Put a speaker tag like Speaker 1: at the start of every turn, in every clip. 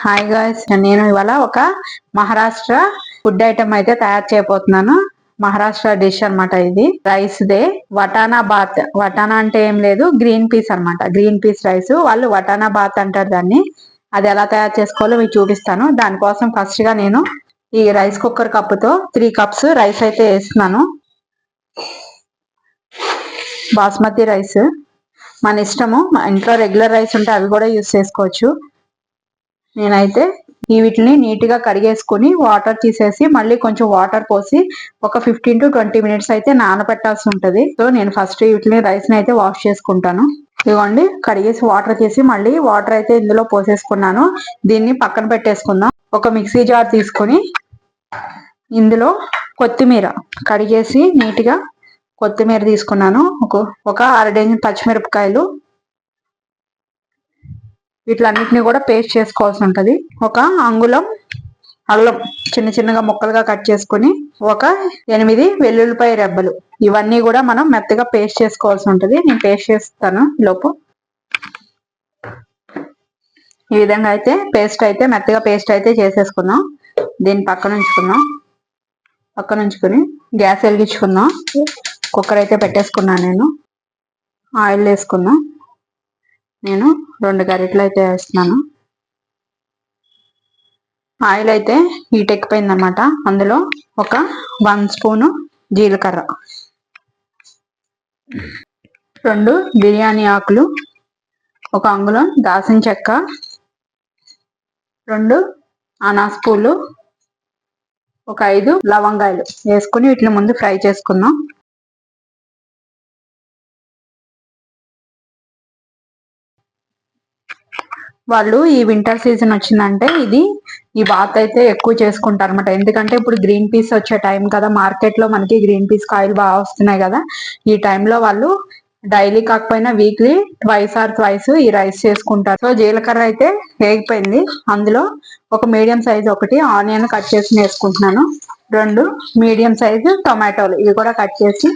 Speaker 1: Hi guys, నేను ఇవాళ ఒక మహారాష్ట్ర ఫుడ్ ఐటమ్ అయితే తయారు చేయబోతున్నాను. మహారాష్ట్ర డిష్ అన్నమాట. ఇది రైస్ దే వటానా బాత్. వటానా అంటే ఏం లేదు, గ్రీన్ పీస్ అన్నమాట. గ్రీన్ పీస్ రైస్ వాళ్ళు వటానా బాత్ అంటారు దాన్ని. అది ఎలా తయారు చేసుకోవాలో మీకు చూపిస్తాను. దానికోసం ఫస్ట్ గా నేను ఈ రైస్ కుక్కర్ కప్పుతో 3 కప్స్ రైస్ అయితే వేస్తున్నాను. బాస్మతి రైస్ మన ఇష్టము. ఇంట్లో రెగ్యులర్ రైస్ ఉంటే అవి కూడా యూస్ చేసుకోవచ్చు. నేనైతే వీటిని నీట్ గా కడిగేసుకుని వాటర్ తీసేసి మళ్ళీ కొంచెం వాటర్ పోసి ఒక 15 to 20 మినిట్స్ అయితే నానబెట్టాల్సి ఉంటది. సో నేను ఫస్ట్ వీటిని రైస్ ని అయితే వాష్ చేసుకుంటాను. ఇదిగోండి, కడిగేసి వాటర్ తీసి మళ్ళీ వాటర్ అయితే ఇందులో పోసేసుకున్నాను. దీన్ని పక్కన పెట్టేసుకుందాం. ఒక మిక్సీ జార్ తీసుకొని ఇందులో కొత్తిమీర కడిగేసి నీట్ గా కొత్తిమీర తీసుకున్నాను. ఒక అర డజన్ పచ్చిమిరపకాయలు, వీటిలన్నిటిని కూడా పేస్ట్ చేసుకోవాల్సి ఉంటది. ఒక అంగుళం అల్లం చిన్న చిన్నగా ముక్కలుగా కట్ చేసుకుని, ఒక 8 వెల్లుల్లిపాయ రెబ్బలు, ఇవన్నీ కూడా మనం మెత్తగా పేస్ట్ చేసుకోవాల్సి ఉంటది. నేను పేస్ట్ చేస్తాను లోపు. ఈ విధంగా అయితే మెత్తగా పేస్ట్ అయితే చేసేసుకుందాం. దీన్ని పక్కన ఉంచుకుని గ్యాస్ వెలిగించుకుందాం. కుక్కర్ అయితే పెట్టేసుకున్నాను. నేను ఆయిల్ వేసుకుందాం. నేను 2 గరిటెలు అయితే వేస్తున్నాను. ఆయిల్ అయితే హీట్ ఎక్కిపోయింది అన్నమాట. అందులో ఒక 1 స్పూను జీలకర్ర, 2 బిర్యానీ ఆకులు, ఒక అంగుళం దాల్చిన చెక్క, 2 అనాస పూలు, ఒక 5 లవంగాయలు వేసుకుని వీటిని ముందు ఫ్రై చేసుకుందాం. వాళ్ళు ఈ వింటర్ సీజన్ వచ్చిందంటే ఈ బాత్ అయితే ఎక్కువ చేసుకుంటారు అనమాట. ఎందుకంటే ఇప్పుడు గ్రీన్ పీస్ వచ్చే టైం కదా, మార్కెట్ లో మనకి గ్రీన్ పీస్ కాయలు బాగా వస్తున్నాయి కదా. ఈ టైంలో వాళ్ళు డైలీ కాకపోయినా వీక్లీ ట్వైస్ ఈ రైస్ చేసుకుంటారు. సో జీలకర్ర అయితే వేగిపోయింది. అందులో ఒక మీడియం సైజ్ ఒకటి ఆనియన్ కట్ చేసి వేసుకుంటున్నాను. 2 మీడియం సైజు టొమాటోలు, ఇవి కూడా కట్ చేసి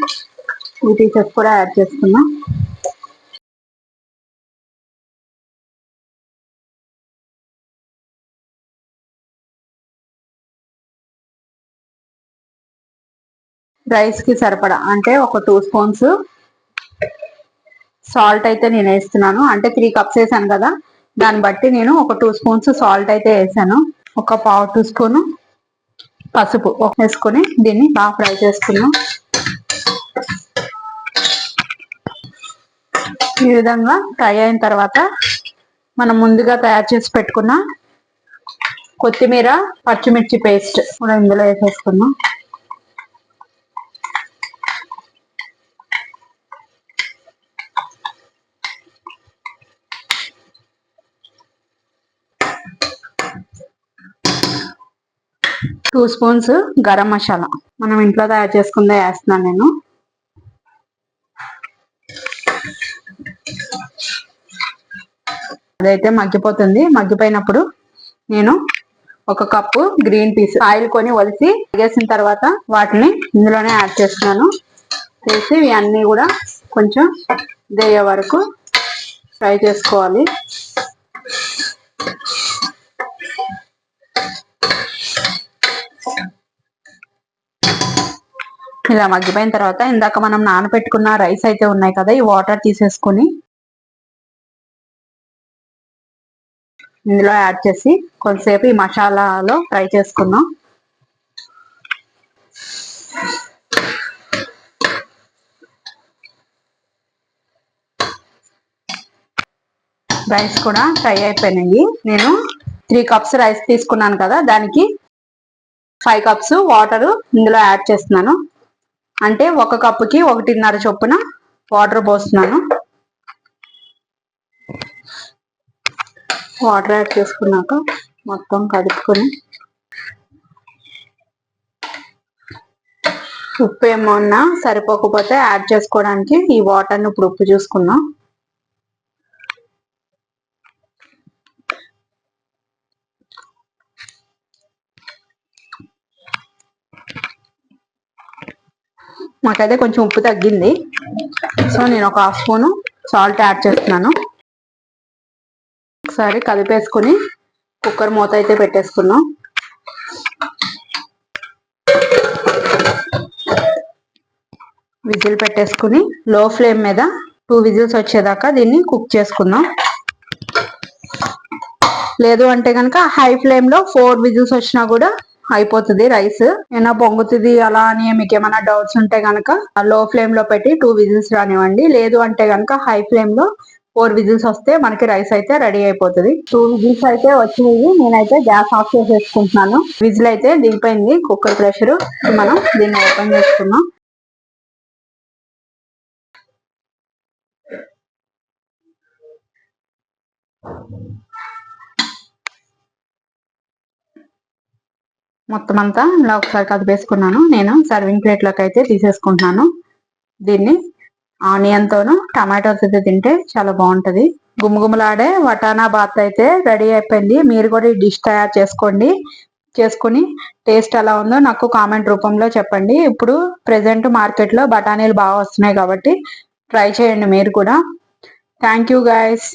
Speaker 1: ఈ పీసెస్ కూడా యాడ్ చేసుకున్నాం. రైస్ కి సరిపడా అంటే ఒక 2 స్పూన్స్ సాల్ట్ అయితే నేను వేస్తున్నాను. అంటే 3 కప్స్ వేసాను కదా, దాన్ని బట్టి నేను ఒక 2 స్పూన్స్ సాల్ట్ అయితే వేసాను. ఒక పావు టీ స్పూన్ పసుపు వేసుకొని దీన్ని బాగా ఫ్రై చేసుకున్నాం. ఈ విధంగా ఫ్రై అయిన తర్వాత మనం ముందుగా తయారు చేసి పెట్టుకున్న కొత్తిమీర పచ్చిమిర్చి పేస్ట్ కూడా ఇందులో వేసేసుకున్నాం. టూ స్పూన్స్ గరం మసాలా మనం ఇంట్లో తయారు చేసుకుందే వేస్తున్నాను నేను. అదైతే మగ్గిపోతుంది. మగ్గిపోయినప్పుడు నేను ఒక కప్పు గ్రీన్ పీస్ ఆయిల్ కొని ఒలిసి వేసిన తర్వాత వాటిని ఇందులోనే యాడ్ చేస్తున్నాను. చేసి ఇవన్నీ కూడా కొంచెం ఇదయ్యే వరకు ఫ్రై చేసుకోవాలి. ఇలా మగ్గిపోయిన తర్వాత ఇందాక మనం నానబెట్టుకున్న రైస్ అయితే ఉన్నాయి కదా, ఈ వాటర్ తీసేసుకొని ఇందులో యాడ్ చేసి కొంతసేపు ఈ మసాలాలో ఫ్రై చేసుకుందాం. రైస్ కూడా ఫ్రై అయిపోయినాయి. నేను 3 కప్స్ రైస్ తీసుకున్నాను కదా, దానికి 5 కప్స్ వాటర్ ఇందులో యాడ్ చేస్తున్నాను. అంటే 1 కప్పుకి 1.5 చొప్పున వాటర్ పోస్తున్నాను. వాటర్ యాడ్ చేసుకున్నాక మొత్తం కలుపుకొని, ఉప్పు ఏమన్నా సరిపోకపోతే యాడ్ చేసుకోవడానికి ఈ వాటర్ని ఇప్పుడు ఉప్పు చూసుకుందాం. మాకైతే కొంచెం ఉప్పు తగ్గింది. సో నేను ఒక 1/2 స్పూను సాల్ట్ యాడ్ చేస్తున్నాను. ఒకసారి కలిపేసుకుని కుక్కర్ మూత అయితే పెట్టేసుకున్నాం. విజిల్ పెట్టేసుకుని లో ఫ్లేమ్ మీద 2 విజిల్స్ వచ్చేదాకా దీన్ని కుక్ చేసుకుందాం. లేదు అంటే కనుక హై ఫ్లేమ్ లో 4 విజిల్స్ వచ్చినా కూడా అయిపోతుంది రైస్. ఏమైనా పొంగుతుంది అలా అని మీకు ఏమైనా డౌట్స్ ఉంటే కనుక లో ఫ్లేమ్ లో పెట్టి 2 విజిల్స్ రానివ్వండి. లేదు అంటే కనుక హై ఫ్లేమ్ లో 4 విజిల్స్ వస్తే మనకి రైస్ అయితే రెడీ అయిపోతుంది. 2 విజిల్స్ అయితే వచ్చినాయి. నేనైతే గ్యాస్ ఆఫ్ చేసేసుకుంటున్నాను. విజిల్ అయితే దిగిపోయింది కుక్కర్ ప్రెషర్. మనం దీన్ని ఓపెన్ చేసుకున్నాం. మొత్తం అంతా ఇలా ఒకసారి కలిపేసుకున్నాను. నేను సర్వింగ్ ప్లేట్లోకి అయితే తీసేసుకుంటున్నాను. దీన్ని ఆనియన్ తోను టమాటోస్ అయితే తింటే చాలా బాగుంటది. గుమగుమలాడే వటానా బాత్ అయితే రెడీ అయిపోయింది. మీరు కూడా ఈ డిష్ తయారు చేసుకుని టేస్ట్ ఎలా ఉందో నాకు కామెంట్ రూపంలో చెప్పండి. ఇప్పుడు ప్రెసెంట్ మార్కెట్ లో బఠానీలు బాగా వస్తున్నాయి కాబట్టి ట్రై చేయండి మీరు కూడా. Thank you guys.